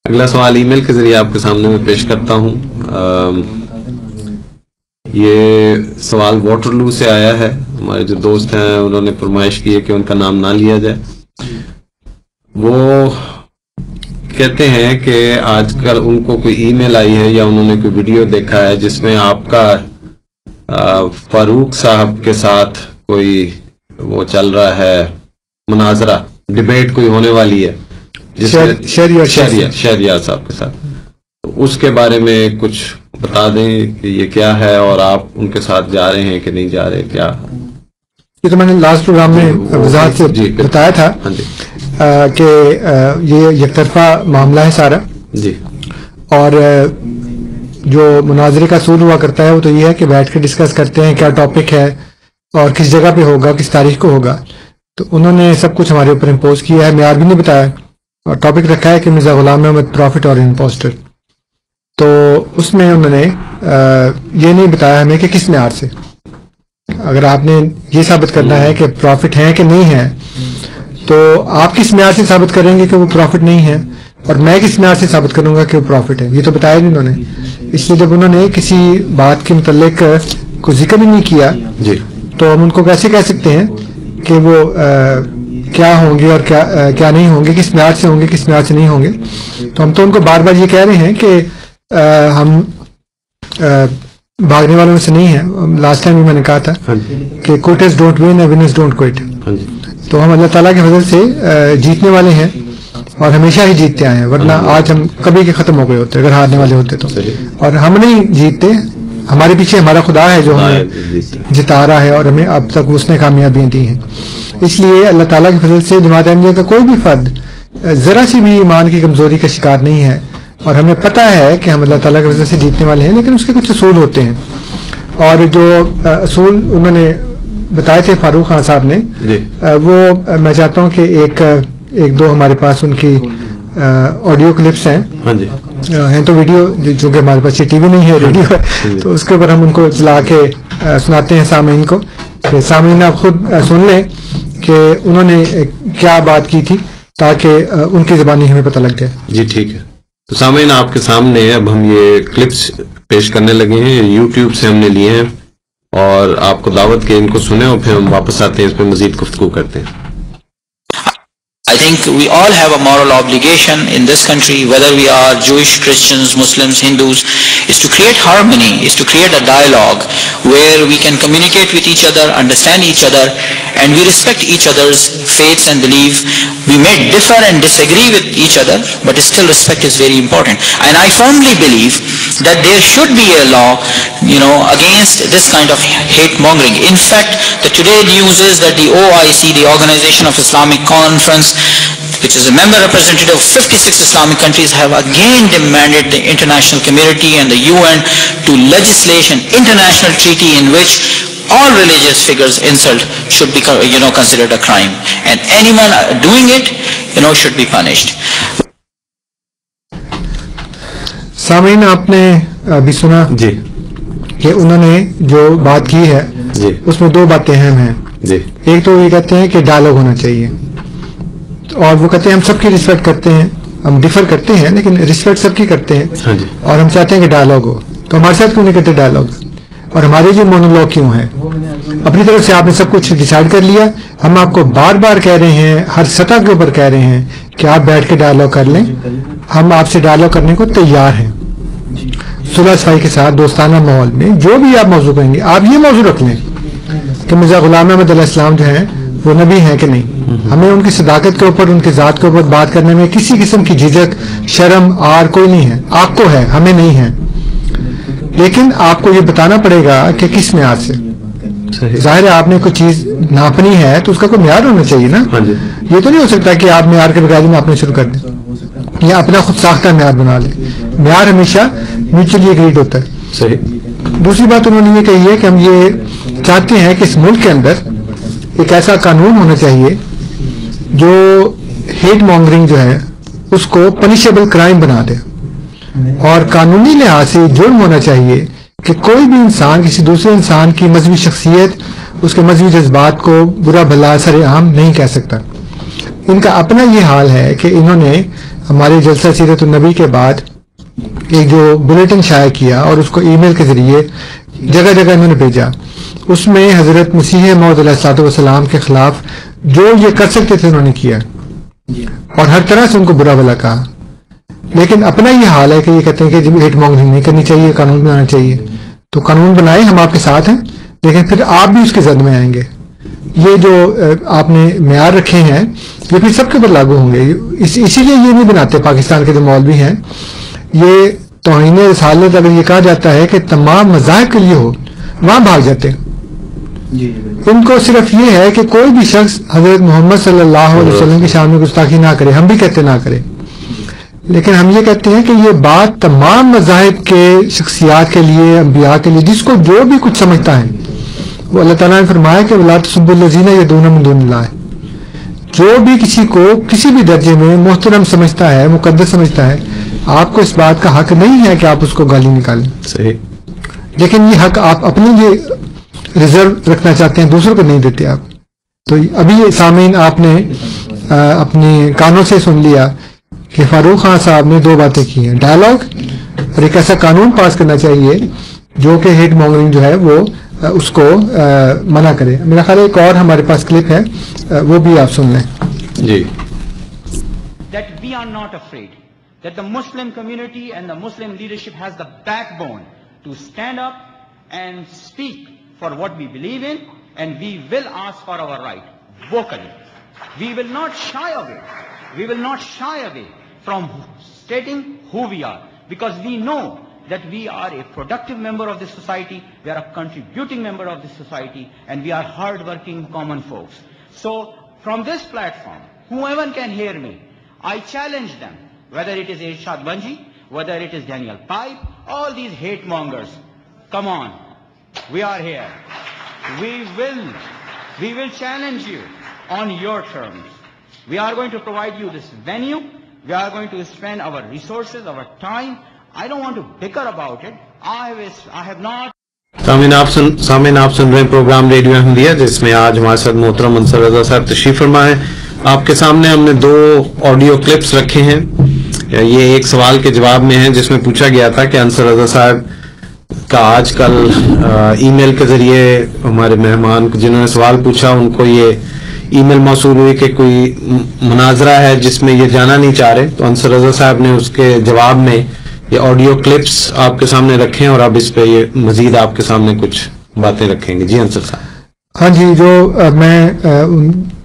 اگلا سوال ای میل کے ذریعے آپ کے سامنے میں پیش کرتا ہوں. یہ سوال واٹرلو سے آیا ہے. ہمارے جو دوست ہیں انہوں نے فرمائش کی ہے کہ ان کا نام نہ لیا جائے. وہ کہتے ہیں کہ آج کل ان کو کوئی ای میل آئی ہے یا انہوں نے کوئی ویڈیو دیکھا ہے جس میں آپ کا فاروق صاحب کے ساتھ کوئی وہ چل رہا ہے مناظرہ, ڈیبیٹ کوئی ہونے والی ہے جس میں شہریار صاحب کے ساتھ. اس کے بارے میں کچھ بتا دیں کہ یہ کیا ہے اور آپ ان کے ساتھ جا رہے ہیں کہ نہیں جا رہے. کیا یہ تو میں نے لاسٹ پروگرام میں وضاحت سے بتایا تھا کہ یہ یک طرفہ معاملہ ہے سارا جی, اور جو مناظرے کا اصول ہوا کرتا ہے وہ تو یہ ہے کہ بیٹھ کے ڈسکس کرتے ہیں کیا ٹاپک ہے اور کس جگہ پہ ہوگا, کس تاریخ کو ہوگا. تو انہوں نے سب کچھ ہمارے اوپر امپوز کیا ہے, معیار بھی نہیں بتایا, اور ٹاپک رکھا ہے کہ مرزا غلام احمد پروفٹ اور امپوسٹر. تو اس میں انہوں نے یہ نہیں بتایا ہمیں کہ کس معیار سے. اگر آپ نے یہ ثابت کرنا ہے کہ پروفٹ ہیں کہ نہیں ہیں تو آپ کس معیار سے ثابت کریں گے کہ وہ پروفٹ نہیں ہے, اور میں کس معیار سے ثابت کروں گا کہ وہ پروفٹ ہے. یہ تو بتایا نہیں انہوں نے. اس لیے جب انہوں نے کسی بات کے متعلق کوئی ذکر ہی نہیں کیا جی, تو ہم ان کو کیسے کہہ سکتے ہیں کہ وہ کیا ہوں گے اور کیا نہیں ہوں گے, کس معیار سے ہوں گے, کس معیار سے نہیں ہوں گے. تو ہم تو ان کو بار بار یہ کہہ رہے ہیں کہ ہم بھاگنے والوں سے نہیں ہیں. لاسٹ ٹائم بھی میں نے کہا تھا کہ quitters don't win and winners don't quit. تو ہم اللہ تعالیٰ کے فضل سے جیتنے والے ہیں اور ہمیشہ ہی جیتتے آئے ہیں, ورنہ آج ہم کبھی کے ختم ہو گئے ہوتے اگر ہارنے والے ہوتے تو. اور ہم نہیں جیتتے, ہمارے پیچھے ہمارا خدا ہے جو ہمیں جتا رہا ہے اور ہمیں اب تک اس نے کامیابیاں دی ہیں. اس لیے اللہ تعالیٰ کی فضل سے جماعت احمدیہ کا کوئی بھی فرد ذرا سی بھی ایمان کی کمزوری کا شکار نہیں ہے, اور ہمیں پتہ ہے کہ ہم اللہ تعالیٰ کی وجہ سے جیتنے والے ہیں. لیکن اس کے کچھ اصول ہوتے ہیں, اور جو اصول انہوں نے بتائے تھے فاروق خان صاحب نے, وہ میں چاہتا ہوں کہ ایک دو ہمارے پاس ان کی آڈیو کلپس ہیں. ہیں تو ویڈیو, چونکہ ہمارے پاس یہ ٹی وی نہیں ہے, ریڈیو ہے, تو اس کے اوپر ہم ان کو چلا کے سناتے ہیں سامعین کو, کہ سامعین آپ خود سن لیں کہ انہوں نے کیا بات کی تھی, تاکہ ان کی زبانی ہمیں پتہ لگ جائے. جی ٹھیک ہے. تو سامعین آپ کے سامنے اب ہم یہ کلپس پیش کرنے لگے ہیں, یوٹیوب سے ہم نے لیے ہیں, اور آپ کو دعوت کے ان کو سنیں اور پھر ہم واپس آتے ہیں, اس پہ مزید گفتگو کرتے ہیں. I think we all have a moral obligation in this country, whether we are Jewish, Christians, Muslims, Hindus, is to create harmony, is to create a dialogue where we can communicate with each other, understand each other, and we respect each other's faiths and beliefs. We may differ and disagree with each other, but still respect is very important. And I firmly believe that there should be a law, against this kind of hate mongering. In fact, the today news is that the OIC, the Organization of Islamic Conference, which is a member representative of 56 Islamic countries, have again demanded the international community and the UN to legislate an international treaty in which all religious figures' insult should be, considered a crime, and anyone doing it, should be punished. سامعین, آپ نے ابھی سنا جی کہ انہوں نے جو بات کی ہے جی, اس میں دو باتیں اہم ہیں. جی, ایک تو یہ کہتے ہیں کہ ڈائلاگ ہونا چاہیے, اور وہ کہتے ہیں ہم سب کی رسپیکٹ کرتے ہیں, ہم ڈفر کرتے ہیں لیکن رسپیکٹ سب کی کرتے ہیں, اور ہم چاہتے ہیں کہ ڈائلاگ ہو. تو ہمارے ساتھ کیوں نہیں کرتے ڈائلاگ, اور ہمارے جو مونولوگ کیوں ہیں؟ اپنی طرف سے آپ نے سب کچھ ڈیسائیڈ کر لیا, ہم آپ کو بار بار کہہ رہے ہیں, ہر سطح کے اوپر کہہ رہے ہیں کہ آپ بیٹھ کے ڈائلاگ کر لیں. ہم آپ سے ڈائلاگ کرنے کو تیار ہیں, صلح صفائی کے ساتھ, دوستانہ ماحول میں. جو بھی آپ موضوع کہیں گے, آپ یہ موضوع رکھ لیں کہ مرزا غلام احمد علیہ السلام جو ہیں وہ نبی ہیں کہ نہیں. ہمیں ان کی صداقت کے اوپر, ان کی ذات کے اوپر بات کرنے میں کسی قسم کی جھجک, شرم, آر کوئی نہیں ہے. آپ کو ہے, ہمیں نہیں ہے, لیکن آپ کو یہ بتانا پڑے گا کہ کس معیار سے. ظاہر ہے آپ نے کوئی چیز ناپنی ہے تو اس کا کوئی معیار ہونا چاہیے نا. یہ تو نہیں ہو سکتا کہ آپ معیار کے بغیر ناپنا شروع کر دیں یا اپنا خود ساختہ معیار بنا لیں. معیار ہمیشہ میوچلی ایگریڈ ہوتا ہے. دوسری بات انہوں نے یہ کہی ہے کہ ہم یہ چاہتے ہیں کہ اس ملک کے اندر ایک ایسا قانون ہونا چاہیے جو ہیٹ مانگرنگ جو ہے اس کو پنشیبل کرائم بنا دے, اور قانونی لحاظ سے جرم ہونا چاہیے کہ کوئی بھی انسان کسی دوسرے انسان کی مذہبی شخصیت, اس کے مذہبی جذبات کو برا بھلا سر عام نہیں کہہ سکتا. ان کا اپنا یہ حال ہے کہ انہوں نے ہمارے جلسہ سیرت النبی کے بعد ایک جو بلیٹن شائع کیا اور اس کو ای میل کے ذریعے جگہ جگہ انہوں نے بھیجا، اس میں حضرت مسیح موعود علیہ الصلوۃ والسلام کے خلاف جو یہ کر سکتے تھے انہوں نے کیا اور ہر طرح سے ان کو برا بھلا کہا. لیکن اپنا یہ حال ہے کہ یہ کہتے ہیں کہ جب ہیٹ مانگنگ نہیں کرنی چاہیے، قانون بنانا چاہیے. تو قانون بنائے، ہم آپ کے ساتھ ہیں، لیکن پھر آپ بھی اس کی زد میں آئیں گے. یہ جو آپ نے معیار رکھے ہیں یہ پھر سب کے اوپر لاگو ہوں گے. اسی لیے یہ نہیں بناتے پاکستان کے جو مولوی ہیں، یہ توہین رسالت اگر یہ کہا جاتا ہے کہ تمام مذاہب کے لیے ہو، وہاں بھاگ جاتے ہیں. ان کو صرف یہ ہے کہ کوئی بھی شخص حضرت محمد صلی اللہ علیہ وسلم کی شان میں گستاخی نہ کرے. ہم بھی کہتے نہ کرے، لیکن ہم یہ کہتے ہیں کہ یہ بات تمام مذاہب کے شخصیات کے لیے، انبیاء کے لیے، جس کو جو بھی کچھ سمجھتا ہے. وہ اللہ تعالیٰ نے فرمایا کہ وَلَا تَسُبُّوا الَّذِينَ يَدْعُونَ مِن دُونِ اللَّهِ. جو بھی کسی کو کسی بھی درجے میں محترم سمجھتا ہے، مقدس سمجھتا ہے، آپ کو اس بات کا حق نہیں ہے کہ آپ اس کو گالی نکالیں. صحیح. لیکن یہ حق آپ اپنے لیے ریزرو رکھنا چاہتے ہیں، دوسروں کو نہیں دیتے آپ. تو ابھی سامعین آپ نے اپنے کانوں سے سن لیا کہ فاروق خان صاحب نے دو باتیں کی ہیں: ڈائلاگ اور ایک ایسا قانون پاس کرنا چاہیے جو کہ ہیٹ مانگرنگ جو ہے وہ اس کو منع کرے. میرا خیال ہے ایک اور ہمارے پاس کلپ ہے، وہ بھی آپ سن لیں. جی. That we are not afraid, that the Muslim community and the Muslim leadership has the backbone to stand up and speak for what we believe in, and we will ask for our right vocally. We will not shy away. We will not shy away from stating who we are, because we know that we are a productive member of this society, we are a contributing member of this society, and we are hard-working common folks. So, from this platform, whoever can hear me, I challenge them, whether it is Irshad Banji, whether it is Daniel Pipe, all these hate mongers, come on, we are here. We will challenge you on your terms. We are going to provide you this venue. We are going to spend our resources, our time. I don't want to bicker about it. I have not. سامعین آپ سن رہے ہیں programme radio Ahmadiyya, جس میں آج ہمارے ساتھ محترم انصر رضا صاحب تشریف فرما ہے. آپ کے سامنے ہم نے دو آڈیو کلپس رکھے ہیں. یہ ایک سوال کے جواب میں ہے جس میں پوچھا گیا تھا کہ انصر رضا صاحب کا آج کل ای میل کے ذریعے ہمارے مہمان جنہوں نے سوال پوچھا ان کو یہ ای میل موصول ہوئی کہ کوئی مناظرہ ہے جس میں یہ جانا نہیں چاہ رہے. تو انصر رضا صاحب نے اس کے جواب میں یہ آڈیو کلپس آپ کے سامنے رکھے ہیں اور اب اس پہ یہ مزید آپ کے سامنے کچھ باتیں رکھیں گے. جی انصر صاحب. ہاں جی، جو میں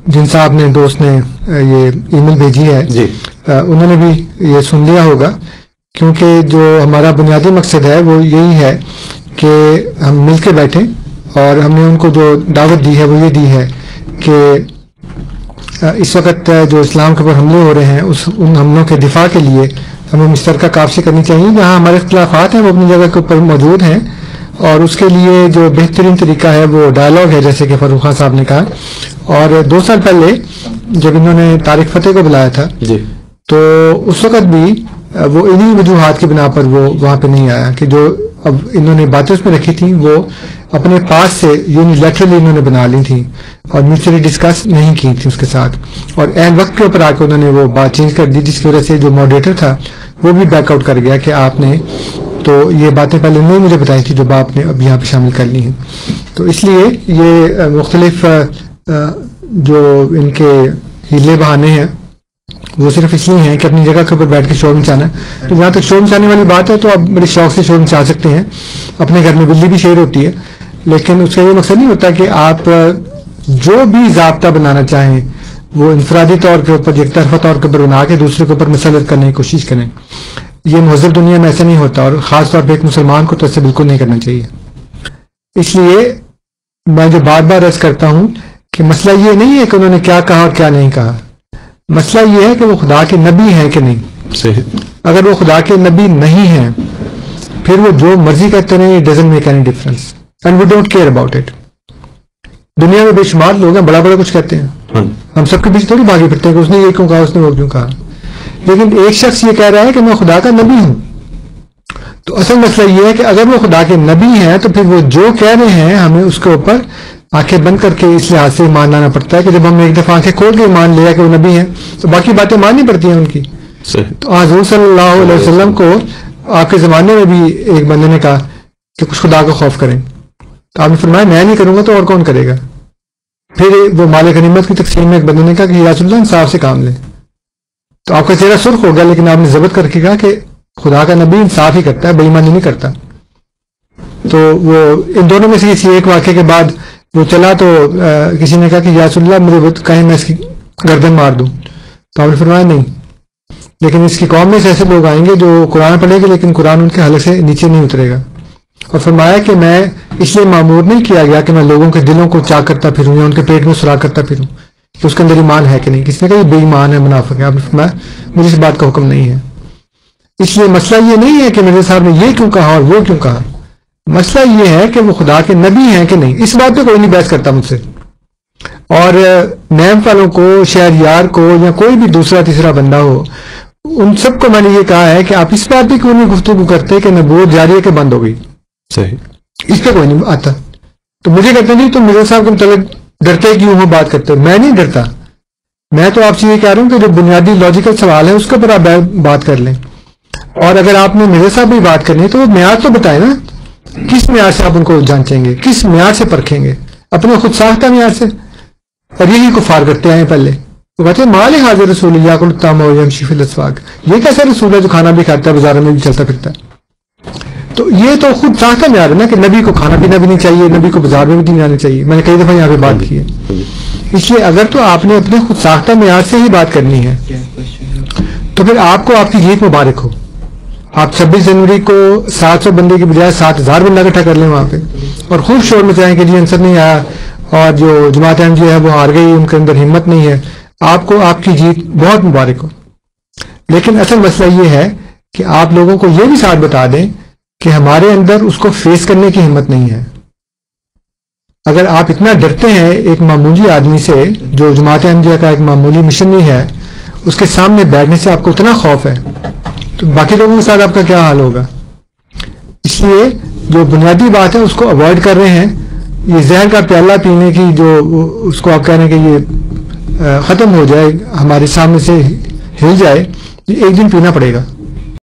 جن صاحب نے دوست نے یہ ای میل بھیجی ہے، جی انہوں نے بھی یہ سن لیا ہوگا، کیونکہ جو ہمارا بنیادی مقصد ہے وہ یہی ہے کہ ہم مل کے بیٹھیں، اور ہم نے ان کو جو دعوت دی ہے وہ یہ دی ہے کہ اس وقت جو اسلام کے اوپر حملے ہو رہے ہیں ان حملوں کے دفاع کے لیے ہمیں مشترکہ کاوشیں کرنی چاہیے. جہاں ہمارے اختلافات ہیں وہ اپنی جگہ کے اوپر موجود ہیں، اور اس کے لیے جو بہترین طریقہ ہے وہ ڈائلاگ ہے، جیسے کہ فاروق خان صاحب نے کہا. اور 2 سال پہلے جب انہوں نے طارق فتح کو بلایا تھا تو اس وقت بھی وہ انہی وجوہات کی بنا پر وہ وہاں پہ نہیں آیا کہ جو اب انہوں نے باتیں اس میں رکھی تھیں وہ اپنے پاس سے یونیلیٹرلی انہوں نے بنا لی تھیں اور میوچلی ڈسکس نہیں کی تھی اس کے ساتھ، اور عین وقت کے اوپر آ کے انہوں نے وہ بات چینج کر دی، جس کی وجہ سے جو ماڈریٹر تھا وہ بھی بیک آؤٹ کر گیا کہ آپ نے تو یہ باتیں پہلے نہیں مجھے بتائی تھی جو آپ نے اب یہاں پہ شامل کر لی ہیں. تو اس لیے یہ مختلف جو ان کے ہیلے بہانے ہیں وہ صرف اس لیے ہیں کہ اپنی جگہ کے اوپر بیٹھ کے شور مچانا ہے. تو جہاں تک شور مچانے والی بات ہے تو آپ بڑے شوق سے شور مچا سکتے ہیں. اپنے گھر میں بلی بھی شیر ہوتی ہے، لیکن اس کا یہ مقصد نہیں ہوتا کہ آپ جو بھی ضابطہ بنانا چاہیں وہ انفرادی طور کے اوپر، یک طرفہ طور کے اوپر بنا کے دوسرے کے اوپر مسلط کرنے کی کوشش کریں. یہ مہذب دنیا میں ایسا نہیں ہوتا، اور خاص طور پہ ایک مسلمان کو تو ایسے بالکل نہیں کرنا چاہیے. اس لیے میں جو بار بار عرض کرتا ہوں کہ مسئلہ یہ نہیں ہے کہ انہوں نے کیا کہا اور کیا نہیں کہا، مسئلہ یہ ہے کہ وہ خدا کے نبی ہیں کہ نہیں. صحیح. اگر وہ خدا کے نبی نہیں ہیں پھر وہ جو مرضی کہتے رہیں، it doesn't make any difference and we don't care about it. دنیا میں بے شمار لوگ ہیں بڑا بڑا کچھ کہتے ہیں، ہم سب کے بیچ تھوڑی بھاگے پھرتے ہیں کہ اس نے یہ کیوں کہا، اس نے وہ کیوں کہا. لیکن ایک شخص یہ کہہ رہا ہے کہ میں خدا کا نبی ہوں. تو اصل مسئلہ یہ ہے کہ اگر وہ خدا کے نبی ہیں تو پھر وہ جو کہہ رہے ہیں ہمیں اس کے اوپر آنکھیں بند کر کے اس لحاظ سے ایمان لانا پڑتا ہے کہ جب ہم ایک دفعہ آنکھیں کھول کے ایمان لیا کہ وہ نبی ہیں تو باقی باتیں ماننی پڑتی ہیں ان کی. تو حضور صلی اللہ علیہ وسلم کو آپ کے زمانے میں بھی ایک بندے نے کہا کہ کچھ خدا کا خوف کریں، تو آپ نے فرمایا میں نہیں کروں گا تو اور کون کرے گا. پھر وہ مال غنیمت کی تقسیم میں ایک بندے نے کہا کہ یا رسول اللہ انصاف سے کام لیں، تو آپ کا چہرہ سرخ ہو گیا، لیکن آپ نے ضبط کر کے کہا کہ خدا کا نبی انصاف ہی کرتا ہے، بے ایمانی نہیں کرتا. تو وہ ان دونوں میں سے کسی ایک واقعے کے بعد وہ چلا تو کسی نے کہا کہ یا رسول اللہ مجھے کہیں میں اس کی گردن مار دوں، تو آپ نے فرمایا نہیں، لیکن اس کی قوم میں سے ایسے لوگ آئیں گے جو قرآن پڑھیں گے لیکن قرآن ان کے حلق سے نیچے نہیں اترے گا. اور فرمایا کہ میں اس لیے معمور نہیں کیا گیا کہ میں لوگوں کے دلوں کو چاک کرتا پھروں یا ان کے پیٹ میں سراغ کرتا پھروں کہ اس کے اندر ایمان ہے کہ نہیں. کسی نے کہا یہ بے ایمان ہے، منافق ہے. آپ نے فرمایا مجھے اس بات کا حکم نہیں ہے. اس لیے مسئلہ یہ نہیں ہے کہ میرے صاحب نے یہ کیوں کہا اور وہ کیوں کہا، مسئلہ یہ ہے کہ وہ خدا کے نبی ہیں کہ نہیں. اس بات پہ کوئی نہیں بحث کرتا مجھ سے. اور نیم والوں کو، شہریار کو، یا کوئی بھی دوسرا تیسرا بندہ ہو، ان سب کو میں نے یہ کہا ہے کہ آپ اس بات پہ کیوں نہیں گفتگو کرتے کہ نبوت جاری ہے کہ بند ہو گئی. صحیح. اس پہ کوئی نہیں آتا. تو مجھے کہتے نہیں تم مرزا صاحب کے متعلق ڈرتے کیوں ہو بات کرتے ہو. میں نہیں ڈرتا، میں تو آپ سے یہ کہہ رہا ہوں کہ جو بنیادی لاجیکل سوال ہے اس کے اوپر آپ بات کر لیں. اور اگر آپ نے مرزا صاحب بھی بات کرنی ہے تو وہ معیار تو بتائیں نا، کس معیار سے آپ ان کو جانچیں گے، کس معیار سے پرکھیں گے، اپنے خود ساختہ معیار سے. اور یہی کفار کرتے ہیں پہلے. وہ کہتے ہیں مال حاضر رسول یاکل الطعام ویمشی فی الاسواق، یہ کیسا رسول ہے جو کھانا بھی کھاتا ہے بازاروں میں بھی چلتا پھرتا ہے. تو یہ تو خود ساختہ معیار ہے نا کہ نبی کو کھانا پینا بھی نہیں چاہیے، نبی کو بازار میں بھی نہیں آنا چاہیے. میں نے کئی دفعہ یہاں پہ بات کی ہے. اس لیے اگر تو آپ نے اپنے خود ساختہ معیار سے ہی بات کرنی ہے تو پھر آپ کو آپ کی جیت مبارک ہو. آپ 26 جنوری کو 700 بندے کی بجائے 7000 بندہ اکٹھا کر لیں وہاں پہ اور خوب شور مچائیں کہ جی انصر نہیں آیا اور جو جماعت احمدیہ ہے وہ ہار گئی، ان کے اندر ہمت نہیں ہے. آپ کو آپ کی جیت بہت مبارک ہو. لیکن اصل مسئلہ یہ ہے کہ آپ لوگوں کو یہ بھی ساتھ بتا دیں کہ ہمارے اندر اس کو فیس کرنے کی ہمت نہیں ہے. اگر آپ اتنا ڈرتے ہیں ایک معمولی آدمی سے جو جماعت احمدیہ کا ایک معمولی مشنری ہے، اس کے سامنے بیٹھنے سے آپ کو اتنا خوف ہے، تو باقی لوگوں کے ساتھ آپ کا کیا حال ہوگا. اس لیے جو بنیادی بات ہے اس کو اوائڈ کر رہے ہیں. یہ زہر کا پیالہ پینے کی جو اس کو آپ کہہ رہے ہیں کہ یہ ختم ہو جائے، ہمارے سامنے سے ہل جائے، یہ ایک دن پینا پڑے گا.